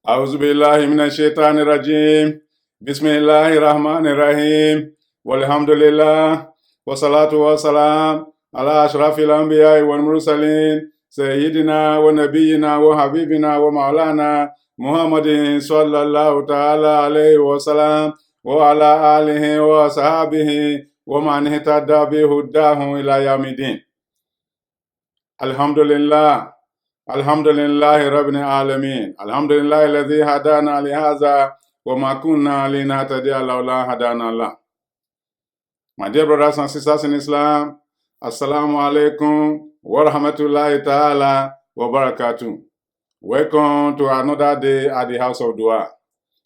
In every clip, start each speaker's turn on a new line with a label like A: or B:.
A: أعوذ بالله من الشيطان الرجيم بسم الله الرحمن الرحيم والحمد لله والصلاة والسلام على أشرف الأنبياء والمرسلين سيدنا ونبينا وحبيبنا ومولانا محمد صلى الله تعالى عليه وسلم وعلى آله وصحبه ومن اهتدى بهداه إلى يوم الدين. الحمد لله رب العالمين. الحمد لله الذي هدانا لهذا وما كنا لنهتدي لولا هدانا الله. My dear brothers and sisters in Islam, Assalamu alaikum wa rahmatullahi ta'ala wa barakatuh. Welcome to another day at the House of Dua.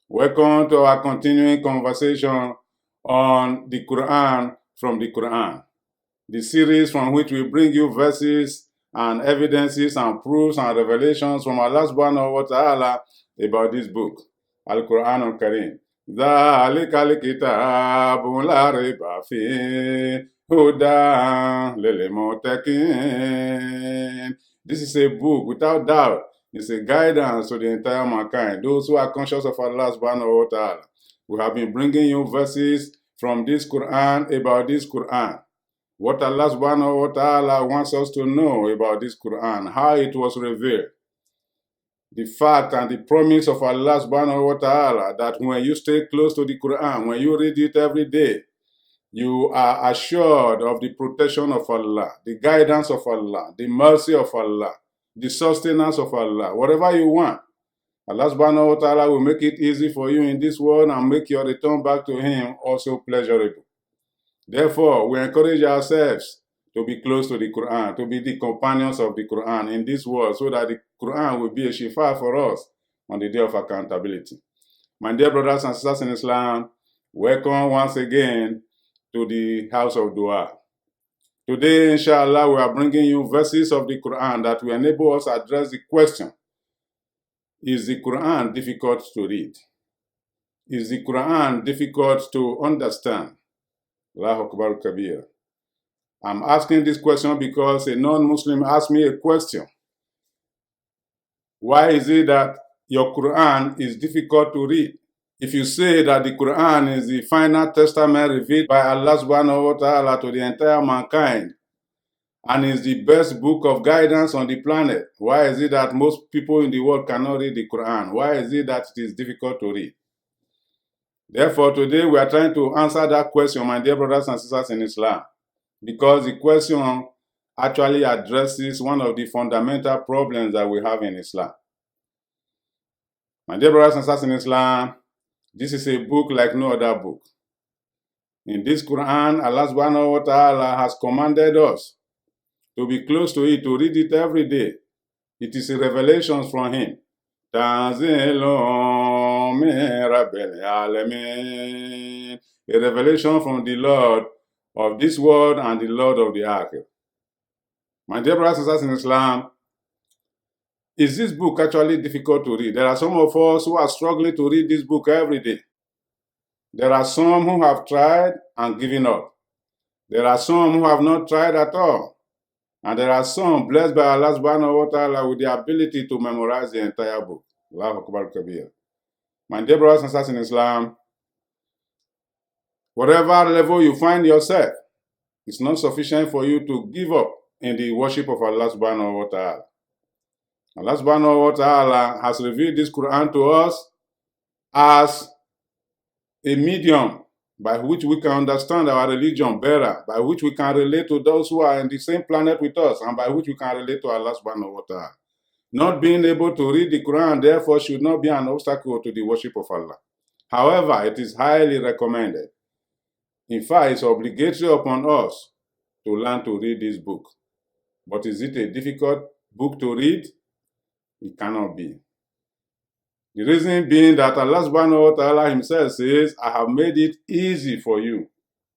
A: Welcome to our continuing conversation on the Quran from the Quran, the series from which we bring you verses and evidences and proofs and revelations from Allah subhanahu wa ta'ala about this book, Al-Quran al-Karim. ذَلِكَ الْكِتَابُ لَا رَيْبَ فِيهِ هُدًى لِلْمُتَّقِينَ. This is a book, without doubt, it's a guidance to the entire mankind, those who are conscious of Allah subhanahu wa ta'ala. We have been bringing you verses from this Quran about this Quran. What Allah subhanahu wa ta'ala wants us to know about this Quran, how it was revealed. The fact and the promise of Allah subhanahu wa ta'ala that when you stay close to the Quran, when you read it every day, you are assured of the protection of Allah, the guidance of Allah, the mercy of Allah, the sustenance of Allah. Whatever you want, Allah subhanahu wa ta'ala will make it easy for you in this world and make your return back to Him also pleasurable. Therefore, we encourage ourselves to be close to the Quran, to be the companions of the Quran in this world, so that the Quran will be a shifa for us on the day of accountability. My dear brothers and sisters in Islam, welcome once again to the House of Dua. Today, inshallah, we are bringing you verses of the Quran that will enable us to address the question, is the Quran difficult to read? Is the Quran difficult to understand? Allahu Akbar Kabir. I'm asking this question because a non-Muslim asked me a question. Why is it that your Quran is difficult to read? If you say that the Quran is the final testament revealed by Allah subhanahu wa ta'ala to the entire mankind and is the best book of guidance on the planet, why is it that most people in the world cannot read the Quran? Why is it that it is difficult to read? Therefore, today we are trying to answer that question, my dear brothers and sisters in Islam, because the question actually addresses one of the fundamental problems that we have in Islam. My dear brothers and sisters in Islam, this is a book like no other book. In this Quran, Allah subhanahu wa ta'ala has commanded us to be close to it, to read it every day. It is a revelation from Him. A revelation from the Lord of this world and the Lord of the Akhirah. My dear brothers and sisters in Islam, is this book actually difficult to read? There are some of us who are struggling to read this book every day. There are some who have tried and given up. There are some who have not tried at all. And there are some blessed by Allah subhanahu wa ta'ala with the ability to memorize the entire book. Allahu Akbar Kabir. My dear brothers and sisters in Islam, whatever level you find yourself, it's not sufficient for you to give up in the worship of Allah subhanahu wa ta'ala. Allah subhanahu wa ta'ala has revealed this Quran to us as a medium by which we can understand our religion better, by which we can relate to those who are in the same planet with us, and by which we can relate to Allah subhanahu wa ta'ala. Not being able to read the Quran, therefore, should not be an obstacle to the worship of Allah. However, it is highly recommended. In fact, it's obligatory upon us to learn to read this book. But is it a difficult book to read? It cannot be. The reason being that Allah subhanahu wa ta'ala Himself says, I have made it easy for you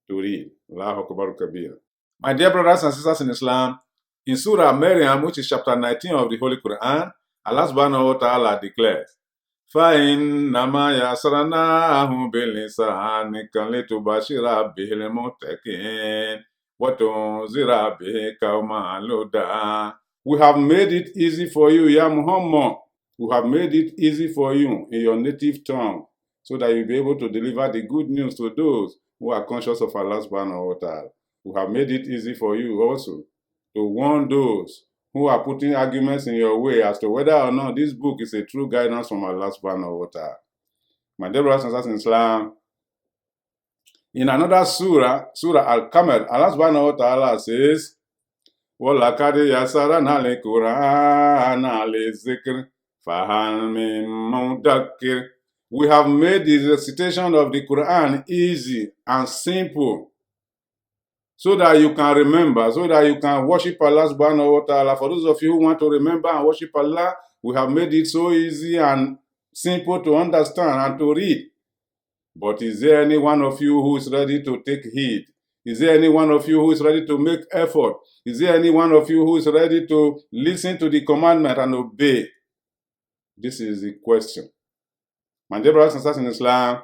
A: to read. Allahu Akbar Kabir. My dear brothers and sisters in Islam, in Surah Maryam, which is chapter 19 of the Holy Quran, Allah subhanahu wa ta'ala declares, فَإِنَّمَا يَسْرَنَاهُ بِلِسَانِكَ لِتُبَشِّرَ بِهِ الْمُتَّقِينَ وَتُنذِرَ بِهِ قَوْمًا لُدًّا. We have made it easy for you, Ya Muhammad, We have made it easy for you in your native tongue so that you'll be able to deliver the good news to those who are conscious of Allah subhanahu wa ta'ala. We have made it easy for you also to warn those who are putting arguments in your way as to whether or not this book is a true guidance from Allah subhanahu wa ta'ala. My dear brothers and sisters in Islam, in another surah, Surah Al-Qamar, Allah subhanahu wa ta'ala says, وَلَقَدْ يَسَّرْنَا الْقُرْآنَ لِلذِّكْرِ فَهَلْ مِن مُّدَّكِّرٍ. We have made the recitation of the Quran easy and simple so that you can remember, so that you can worship Allah subhanahu wa ta'ala. For those of you who want to remember and worship Allah, we have made it so easy and simple to understand and to read. But is there any one of you who is ready to take heed? Is there any one of you who is ready to make effort? Is there any one of you who is ready to listen to the commandment and obey? This is the question. My dear brothers and sisters in Islam,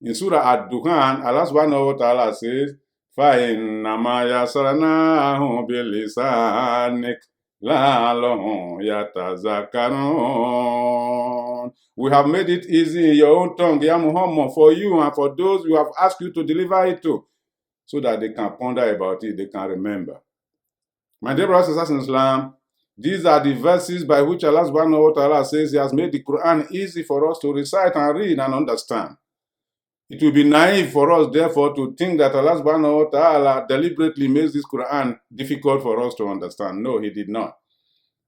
A: in Surah Ad-Dukhan, Allah subhanahu wa ta'ala says, فَإِنَّمَا يَسَّرْنَاهُ بِلِسَانِكَ لَعَلَّهُمْ يَتَذَكَّرُونَ. We have made it easy in your own tongue, Ya Muhammad, for you and for those we have asked you to deliver it to, so that they can ponder about it, they can remember. My dear brothers and sisters in Islam, these are the verses by which Allah subhanahu wa ta'ala says He has made the Quran easy for us to recite and read and understand. It will be naive for us, therefore, to think that Allah subhanahu wa ta'ala deliberately makes this Quran difficult for us to understand. No, He did not.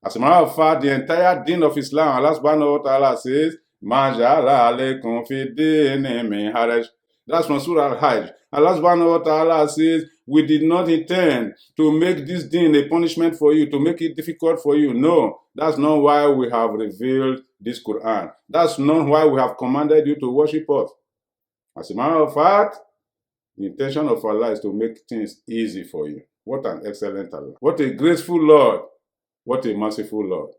A: As a matter of fact, the entire deen of Islam, Allah subhanahu wa ta'ala says, مَا جَعَلَ عَلَيْكُمْ فِي الدِّينِ مِنْ حَرَجٍ. That's from Surah Al-Hajj. Allah subhanahu wa ta'ala says, we did not intend to make this deen a punishment for you, to make it difficult for you. No, that's not why we have revealed this Quran. That's not why we have commanded you to worship us. As a matter of fact, the intention of Allah is to make things easy for you. What an excellent Allah. What a graceful Lord. What a merciful Lord.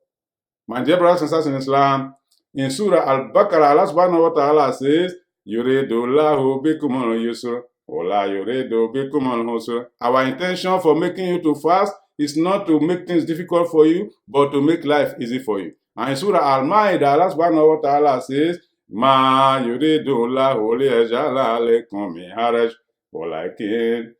A: My dear brothers and sisters in Islam, in Surah Al-Baqarah, Allah subhanahu wa ta'ala says, Yuridullahu bikumul yusra, wala yuridu bikumul husra. Our intention for making you to fast is not to make things difficult for you, but to make life easy for you. And in Surah Al-Ma'idah, Allah subhanahu wa ta'ala says, Ma yuridullahu liyaj'ala alaykum min haraj, walakin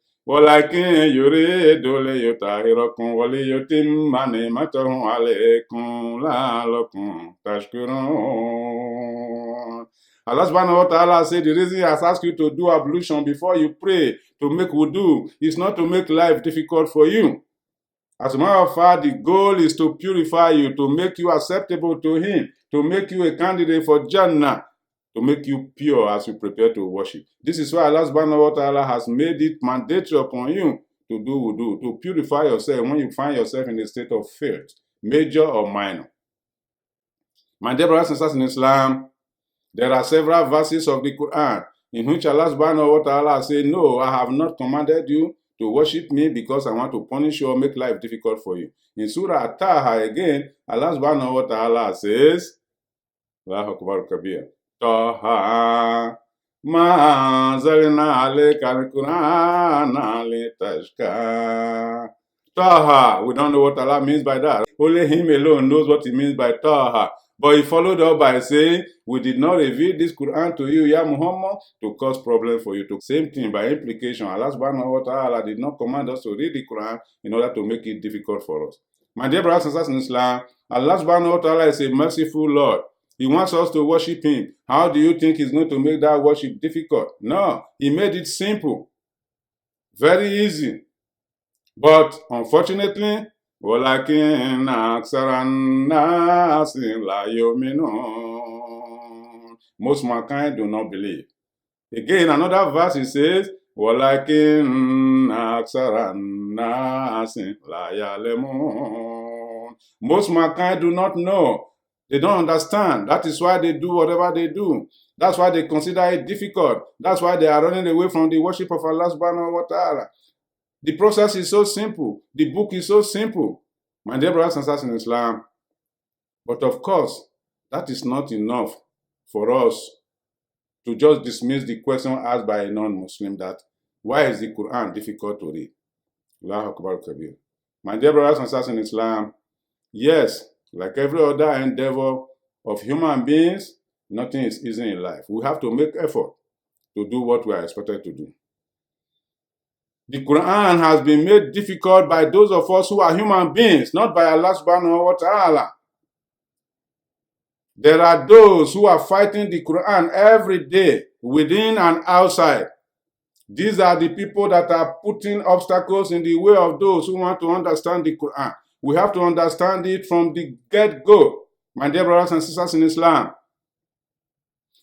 A: yuridu liyutahhirakum wa liyutimma ni'matahu alaykum la'allakum tashkurun. Allah subhanahu wa ta'ala said the reason He has asked you to do ablution before you pray, to make wudu, is not to make life difficult for you. As a matter of fact, the goal is to purify you, to make you acceptable to Him, to make you a candidate for Jannah, to make you pure as you prepare to worship. This is why Allah subhanahu wa ta'ala has made it mandatory upon you to do wudu, to purify yourself when you find yourself in a state of filth, major or minor. My dear brothers and sisters in Islam, there are several verses of the Quran in which Allah subhanahu wa ta'ala says, no, I have not commanded you to worship me because I want to punish you or make life difficult for you. In Surah At-Taha again, Allah subhanahu wa ta'ala says, Allahu Akbar Kabir, Taha ma anzalna alayka al-Qur'ana litashqa. Taha, we don't know what Allah means by that. Only Him alone knows what He means by Taha. But He followed up by saying, we did not reveal this Quran to you, Ya Muhammad, to cause problems for you. Same thing by implication. Allah subhanahu wa ta'ala did not command us to read the Quran in order to make it difficult for us. My dear brothers and sisters in Islam, Allah subhanahu wa ta'ala is a merciful Lord. He wants us to worship Him. How do you think He's going to make that worship difficult? No, He made it simple. Very easy. But unfortunately, وَلَكِنَّ أَكْثَرَ النَّاسِ لَا يُؤْمِنُونَ. Most mankind do not believe. Again, another verse it says, وَلَكِنَّ أَكْثَرَ النَّاسِ لَا يَعْلَمُونَ. Most mankind do not know. They don't understand. That is why they do whatever they do. That's why they consider it difficult. That's why they are running away from the worship of Allah subhanahu wa ta'ala. The process is so simple. The book is so simple. My dear brothers and sisters in Islam, but of course, that is not enough for us to just dismiss the question asked by a non-Muslim that, why is the Quran difficult to read? Allahu Akbar Kabir. My dear brothers and sisters in Islam, yes, Like every other endeavor of human beings, nothing is easy in life. We have to make effort to do what we are expected to do. The Quran has been made difficult by those of us who are human beings, not by Allah subhanahu wa ta'ala. There are those who are fighting the Quran every day, within and outside. These are the people that are putting obstacles in the way of those who want to understand the Quran. We have to understand it from the get-go, my dear brothers and sisters in Islam.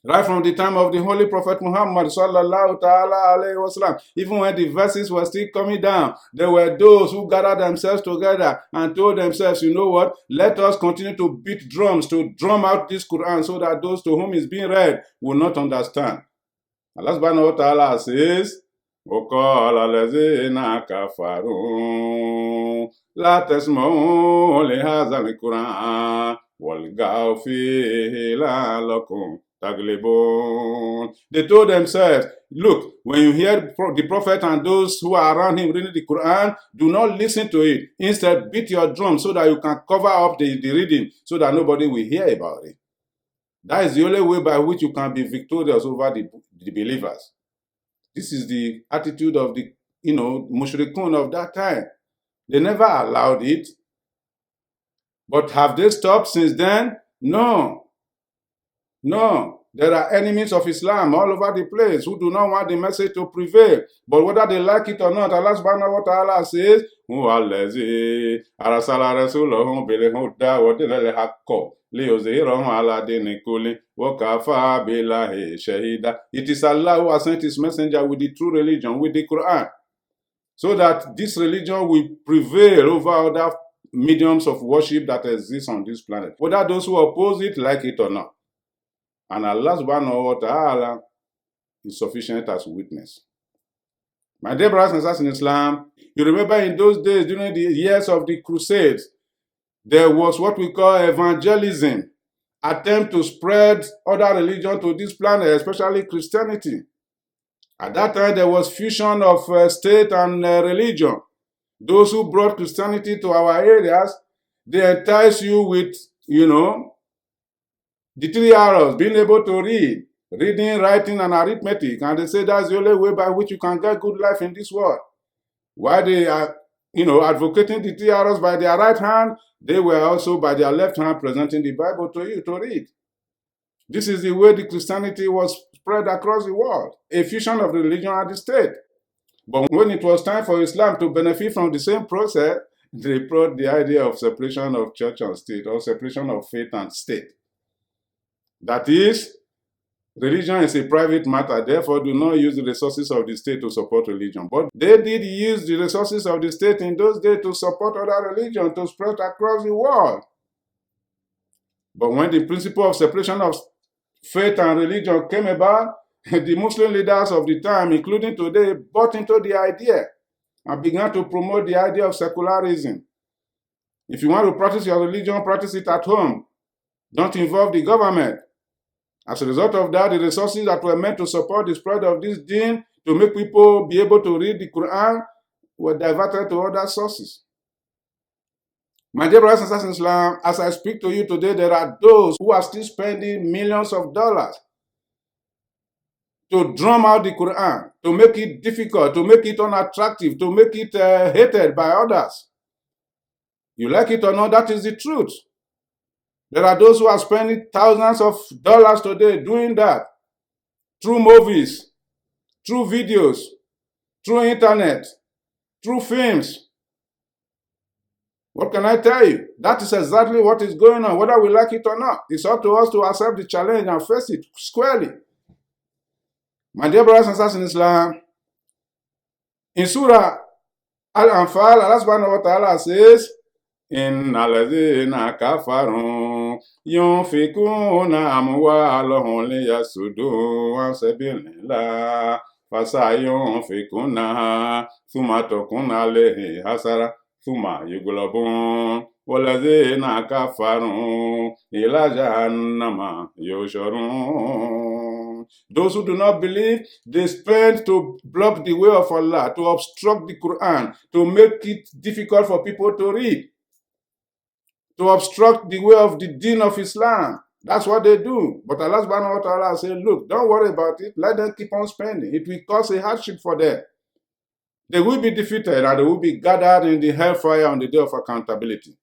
A: Right from the time of the Holy Prophet Muhammad sallallahu ta'ala alayhi wasallam, even when the verses were still coming down, there were those who gathered themselves together and told themselves, you know what, let us continue to beat drums to drum out this Quran so that those to whom it's being read will not understand. Allah subhanahu wa ta'ala says, وَقَالَ الَّذِينَ كَفَرُوا لَا تَسْمَعُوا لِهَذَا الْقُرْآنِ وَالْغَوْا فِيهِ لَعَلَّكُمْ تَغْلِبُونَ. They told themselves, look, when you hear the prophet and those who are around him reading the Quran, do not listen to it. Instead, beat your drum so that you can cover up the reading so that nobody will hear about it. That is the only way by which you can be victorious over the believers. This is the attitude of the, mushrikun of that time. They never allowed it. But have they stopped since then? No. There are enemies of Islam all over the place who do not want the message to prevail. But whether they like it or not, Allah subhanahu wa ta'ala says, it is Allah who has sent his messenger with the true religion, with the Quran, so that this religion will prevail over other mediums of worship that exist on this planet, whether those who oppose it like it or not. And Allah subhanahu wa ta'ala is sufficient as witness. My dear brothers and sisters in Islam, you remember in those days, during the years of the Crusades, there was what we call evangelism, attempt to spread other religion to this planet, especially Christianity. At that time, there was fusion of state and religion. Those who brought Christianity to our areas, they entice you with, the 3 R's, being able to read, reading, writing, and arithmetic. And they say that's the only way by which you can get good life in this world. While they are, advocating the 3 R's by their right hand, they were also by their left hand presenting the Bible to you to read. This is the way the Christianity was spread across the world, a fusion of the religion and the state. But when it was time for Islam to benefit from the same process, they brought the idea of separation of church and state, or separation of faith and state. That is, religion is a private matter, therefore do not use the resources of the state to support religion. But they did use the resources of the state in those days to support other religions, to spread across the world. But when the principle of separation of faith and religion came about, the Muslim leaders of the time, including today, bought into the idea and began to promote the idea of secularism. If you want to practice your religion, practice it at home. Don't involve the government. As a result of that, the resources that were meant to support the spread of this deen, to make people be able to read the Quran, were diverted to other sources. My dear brothers and sisters in Islam, as I speak to you today, there are those who are still spending millions of dollars to drum out the Quran, to make it difficult, to make it unattractive, to make it hated by others. You like it or not, that is the truth. There are those who are spending thousands of dollars today doing that, through movies, through videos, through internet, through films. What can I tell you? That is exactly what is going on, whether we like it or not. It's up to us to accept the challenge and face it squarely. My dear brothers and sisters in Islam, in Surah Al-Anfal, Allah subhanahu wa ta'ala says, Inna alladhina kafaru yunfikuna amwalahum liyasuddu an sabilillah fasayunfikunaha thumma takunu alayhi hasara thumma yughlabun walladhina kafaru ila jahannama yusharun. Those who do not believe, they spend to block the way of Allah, to obstruct the Quran, to make it difficult for people to read. to obstruct the way of the deen of Islam. That's what they do. But Allah subhanahu wa ta'ala said, look, don't worry about it. Let them keep on spending. It will cause a hardship for them. They will be defeated and they will be gathered in the hellfire on the day of accountability.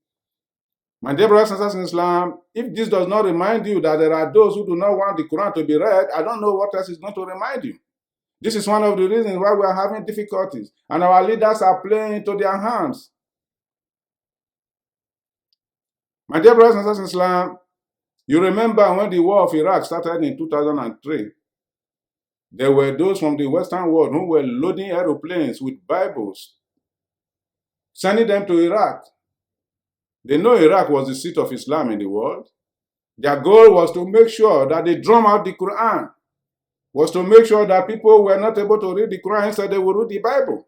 A: My dear brothers and sisters in Islam, if this does not remind you that there are those who do not want the Quran to be read, I don't know what else is going to remind you. This is one of the reasons why we are having difficulties, and our leaders are playing into their hands. My dear brothers and sisters in Islam, you remember when the war of Iraq started in 2003, there were those from the Western world who were loading aeroplanes with Bibles, sending them to Iraq. They know Iraq was the seat of Islam in the world. Their goal was to make sure that they drum out the Quran, was to make sure that people were not able to read the Quran, instead they would read the Bible.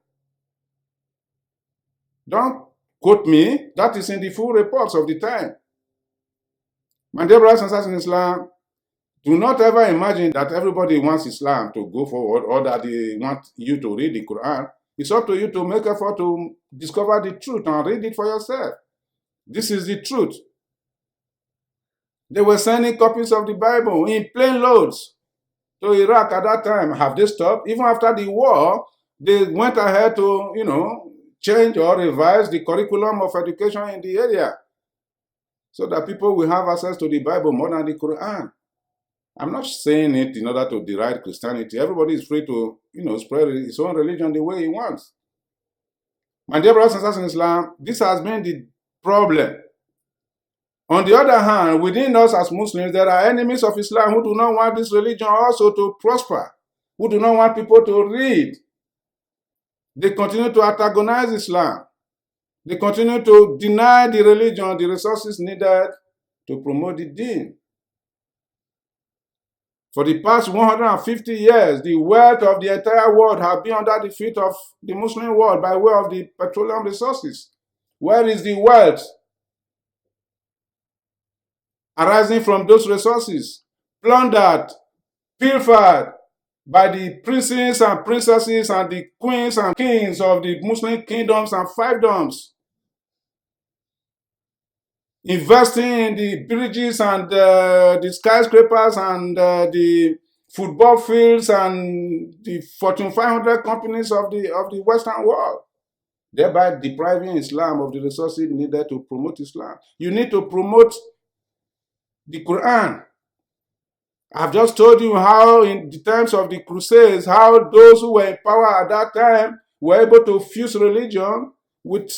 A: Don't quote me, that is in the full reports of the time. My dear brothers and sisters in Islam, do not ever imagine that everybody wants Islam to go forward or that they want you to read the Quran. It's up to you to make effort to discover the truth and read it for yourself. This is the truth. They were sending copies of the Bible in plane loads to Iraq at that time. Have they stopped? Even after the war, they went ahead to, change or revise the curriculum of education in the area so that people will have access to the Bible more than the Quran. I'm not saying it in order to deride Christianity. Everybody is free to, spread his own religion the way he wants. My dear brothers and sisters in Islam, this has been the problem. On the other hand, within us as Muslims, there are enemies of Islam who do not want this religion also to prosper, who do not want people to read. They continue to antagonize Islam. They continue to deny the religion the resources needed to promote the deen. For the past 150 years, the wealth of the entire world has been under the feet of the Muslim world by way of the petroleum resources. Where is the wealth arising from those resources? Plundered, pilfered by the princes and princesses and the queens and kings of the Muslim kingdoms and fiefdoms, investing in the bridges and the skyscrapers and the football fields and the Fortune 500 companies of the Western world, thereby depriving Islam of the resources needed to promote Islam. You need to promote the Quran. I've just told you how in the times of the Crusades, how those who were in power at that time were able to fuse religion with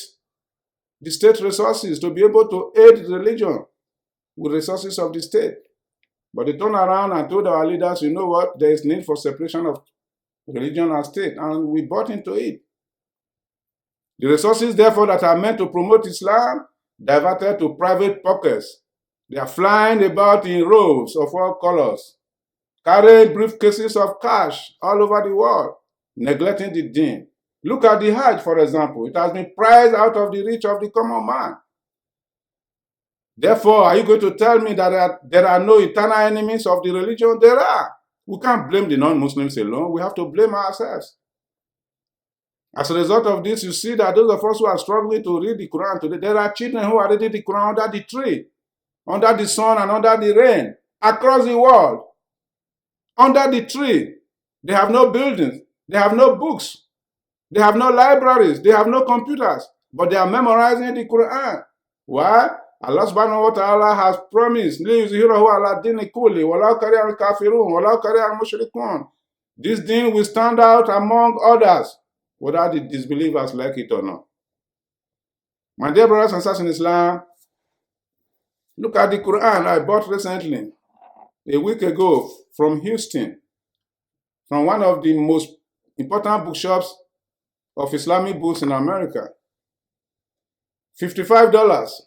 A: the state resources to be able to aid religion with resources of the state. But they turned around and told our leaders, you know what, there is need for separation of religion and state, and we bought into it. The resources, therefore, that are meant to promote Islam, diverted to private pockets. They are flying about in robes of all colors, carrying briefcases of cash all over the world, neglecting the deen. Look at the Hajj, for example. It has been prized out of the reach of the common man. Therefore, are you going to tell me that there are no eternal enemies of the religion? There are. We can't blame the non-Muslims alone. We have to blame ourselves. As a result of this, you see that those of us who are struggling to read the Quran today, there are children who are reading the Quran under the tree, under the sun and under the rain, across the world, under the tree. They have no buildings, they have no books, they have no libraries, they have no computers, but they are memorizing the Quran. Why? Allah subhanahu wa ta'ala has promised, this deen will stand out among others, whether the disbelievers like it or not. My dear brothers and sisters in Islam, look at the Quran I bought recently, a week ago, from Houston, from one of the most important bookshops of Islamic books in America. $55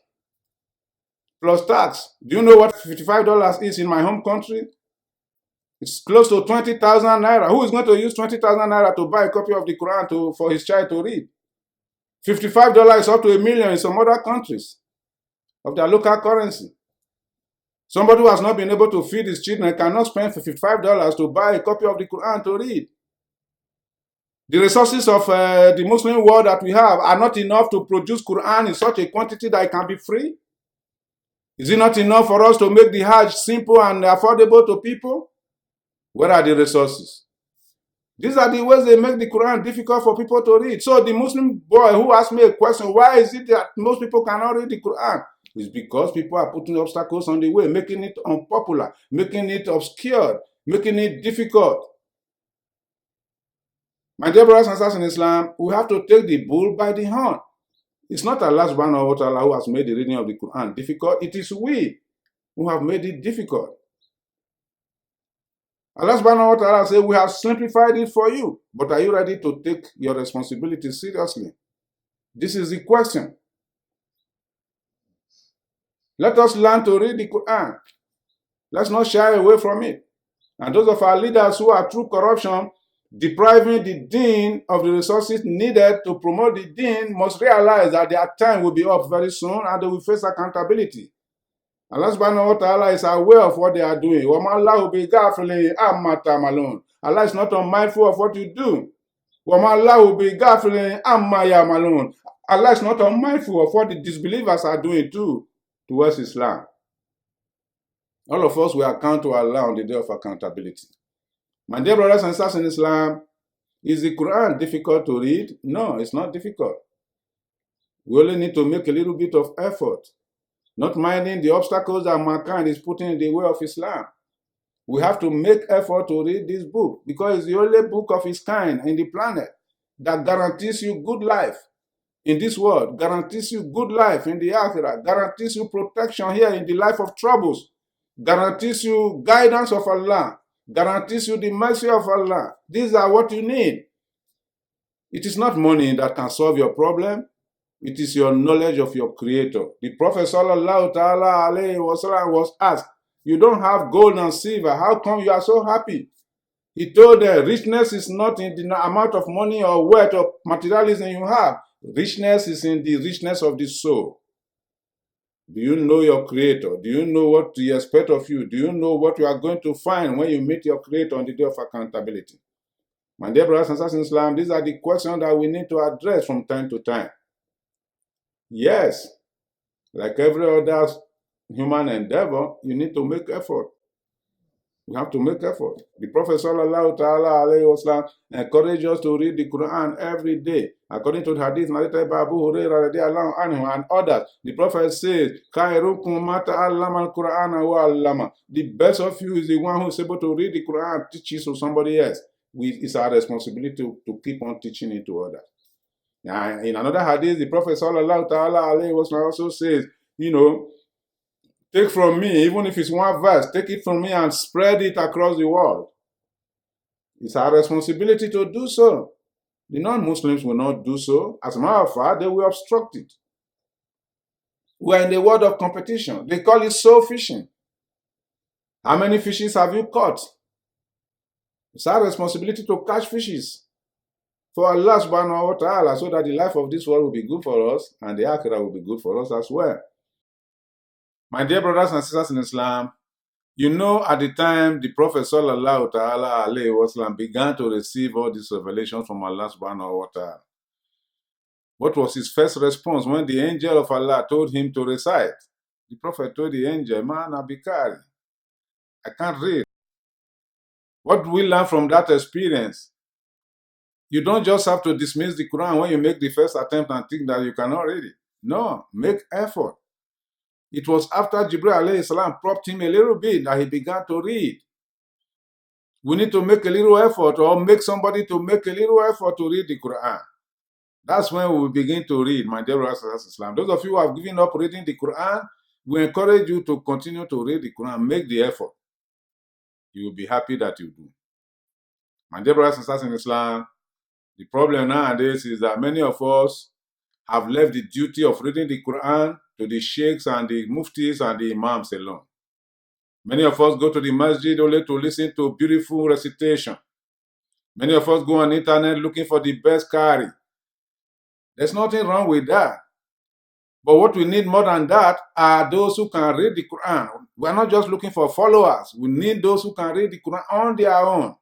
A: plus tax. Do you know what $55 is in my home country? It's close to 20,000 naira. Who is going to use 20,000 naira to buy a copy of the Quran for his child to read? $55 is up to $1 million in some other countries of their local currency. Somebody who has not been able to feed his children cannot spend $55 to buy a copy of the Quran to read. The resources of the Muslim world that we have are not enough to produce Quran in such a quantity that it can be free. Is it not enough for us to make the Hajj simple and affordable to people? Where are the resources? These are the ways they make the Quran difficult for people to read. So the Muslim boy who asked me a question, why is it that most people cannot read the Quran? It's because people are putting obstacles on the way, making it unpopular, making it obscure, making it difficult. My dear brothers and sisters in Islam, we have to take the bull by the horn. It's not Allah subhanahu wa ta'ala who has made the reading of the Quran difficult. It is we who have made it difficult. Allah subhanahu wa ta'ala says, we have simplified it for you. But are you ready to take your responsibility seriously? This is the question. Let us learn to read the Quran. Let's not shy away from it. And those of our leaders who are through corruption, depriving the deen of the resources needed to promote the deen, must realize that their time will be up very soon and they will face accountability. Allah subhanahu wa ta'ala is aware of what they are doing. Allah is not unmindful of what you do. Allah is not unmindful of what the disbelievers are doing too towards Islam. All of us will account to Allah on the day of accountability. My dear brothers and sisters in Islam, is the Quran difficult to read? No, it's not difficult. We only need to make a little bit of effort, not minding the obstacles that mankind is putting in the way of Islam. We have to make effort to read this book because it's the only book of its kind in the planet that guarantees you good life in this world, guarantees you good life in the Akhirah, guarantees you protection here in the life of troubles, guarantees you guidance of Allah, guarantees you the mercy of Allah. These are what you need. It is not money that can solve your problem. It is your knowledge of your Creator. The Prophet sallallahu ta'ala alayhi wasallam was asked, you don't have gold and silver. How come you are so happy? He told them, richness is not in the amount of money or wealth or materialism you have. Richness is in the richness of the soul. Do you know your Creator? Do you know what He expects of you? Do you know what you are going to find when you meet your Creator on the day of accountability? My dear brothers and sisters in Islam, these are the questions that we need to address from time to time. Yes, like every other human endeavor, you need to make effort. We have to make effort. The Prophet sallallahu ta'ala alayhi wasallam encouraged us to read the Quran every day. According to the hadith narrated by Abu Hurairah radiallahu anhu and others, the Prophet says, "Khairukum man ta'allama al-Qur'ana wa 'allama." The best of you is the one who is able to read the Quran and teach it to somebody else. It's our responsibility to keep on teaching it to others. Now, in another hadith, the Prophet sallallahu ta'ala alayhi wasallam also says, take from me, even if it's one verse, take it from me and spread it across the world. It's our responsibility to do so. The non-Muslims will not do so. As a matter of fact, they will obstruct it. We're in the world of competition. They call it soul fishing. How many fishes have you caught? It's our responsibility to catch fishes for Allah subhanahu wa ta'ala, so that the life of this world will be good for us and the Akhirah will be good for us as well. My dear brothers and sisters in Islam, at the time the Prophet sallallahu ta'ala alayhi wasallam began to receive all these revelations from Allah subhanahu wa ta'ala, what was his first response when the angel of Allah told him to recite? The Prophet told the angel, "Man, Abikari, I can't read." What do we learn from that experience? You don't just have to dismiss the Quran when you make the first attempt and think that you cannot read it. No, make effort. It was after Jibril alayhi salam propped him a little bit that he began to read. We need to make a little effort, or make somebody to make a little effort to read the Quran. That's when we will begin to read, my dear brothers and sisters in Islam. Those of you who have given up reading the Quran, we encourage you to continue to read the Quran. Make the effort. You will be happy that you do. My dear brothers and sisters in Islam, the problem nowadays is that many of us have left the duty of reading the Quran to the sheikhs and the muftis and the imams alone. Many of us go to the masjid only to listen to beautiful recitation. Many of us go on the internet looking for the best qari. There's nothing wrong with that. But what we need more than that are those who can read the Quran. We're not just looking for followers. We need those who can read the Quran on their own.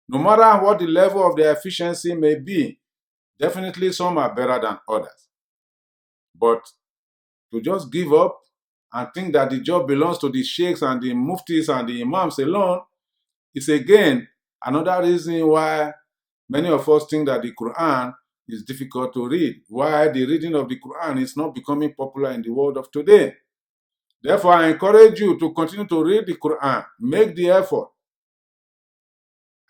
A: No matter what the level of their efficiency may be, definitely some are better than others. But to just give up and think that the job belongs to the sheikhs and the muftis and the imams alone, is again another reason why many of us think that the Quran is difficult to read, why the reading of the Quran is not becoming popular in the world of today. Therefore, I encourage you to continue to read the Quran. Make the effort.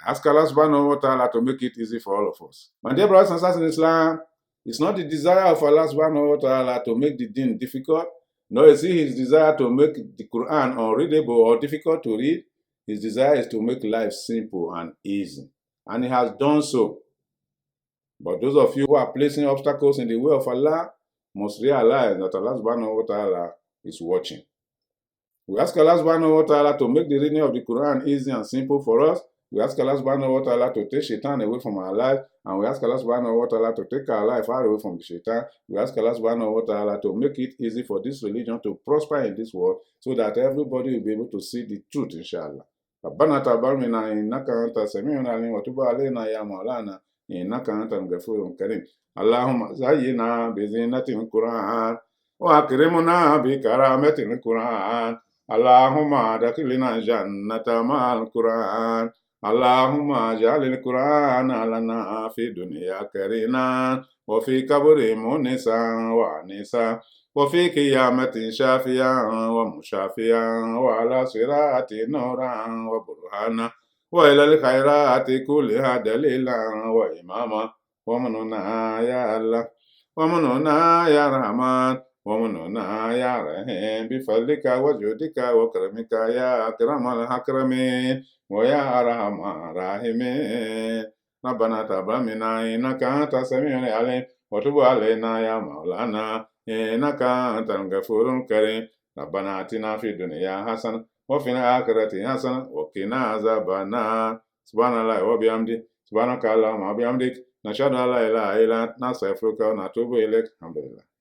A: Ask Allah subhanahu wa ta'ala to make it easy for all of us. My dear brothers and sisters in Islam, it's not the desire of Allah subhanahu wa ta'ala to make the deen difficult, nor is it his desire to make the Quran unreadable or difficult to read. His desire is to make life simple and easy. And he has done so. But those of you who are placing obstacles in the way of Allah must realize that Allah subhanahu wa ta'ala is watching. We ask Allah subhanahu wa ta'ala to make the reading of the Quran easy and simple for us. We ask Allah subhanahu wa ta'ala to take shaitan away from our life. And we ask Allah subhanahu wa ta'ala to take our life far away from the shaitan. We ask Allah subhanahu wa ta'ala to make it easy for this religion to prosper in this world so that everybody will be able to see the truth, inshallah. ربنا تقبل منا إنك أنت السميع العليم وتب علينا يا مولانا إنك أنت الغفور الكريم اللهم زينا بزينة القرآن وأكرمنا بكرامة القرآن اللهم أدخلنا جنة مع القرآن اللهم اجعل القرآن لنا في دنيا كريما وفي قبر مونسا وانسا وفي قيامة شافيا ومشافيا وعلى صراط نورا وبرهانا وإلى الخيرات كلها دليلا وإماما ومننا يا الله ومننا يا رحمن ومننا يا رحيم بفضلك وجودك وكرمك يا أكرم الأكرمين ويا أرحم الراحمين ربنا تقبل منا إنك أنت السميع العليم وتب علينا يا مولانا إنك أنت الغفور الكريم ربنا آتنا في الدنيا حسنة وفي الآخرة حسنة وقنا عذاب النار سبحان الله وبحمده سبحانك اللهم وبحمدك نشهد أن لا إله إلا أنت نستغفرك ونتوب إليك الحمد لله